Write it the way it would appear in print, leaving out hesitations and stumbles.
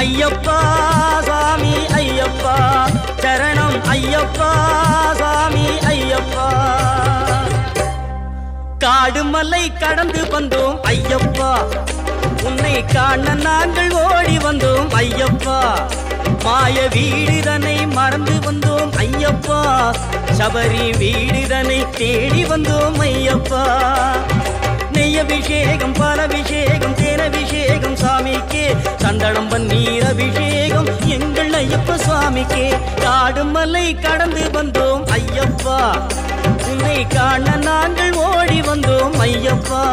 ஐயப்பா சாமி ஐயப்பா சரணம் ஐயப்பா சாமி ஐயப்பா காடு மலை கடந்து வந்தோம் ஐயப்பா உன்னை காண நாங்கள் ஓடி வந்தோம் ஐயப்பா மாய வீடுதனை மறந்து வந்தோம் ஐயப்பா சபரி வீடுதனை தேடி வந்தோம் ஐயப்பா நெய்யபிஷேகம் பாலபிஷேகம் தேனபிஷேகம் சாமிக்கே சந்தனம் பன்னீர் அபிஷேகம் எங்கள் ஐயப்ப சுவாமிக்கே காடு மலை கடந்து வந்தோம் ஐயப்பா உன்னை காண நாங்கள் ஓடி வந்தோம் ஐயப்பா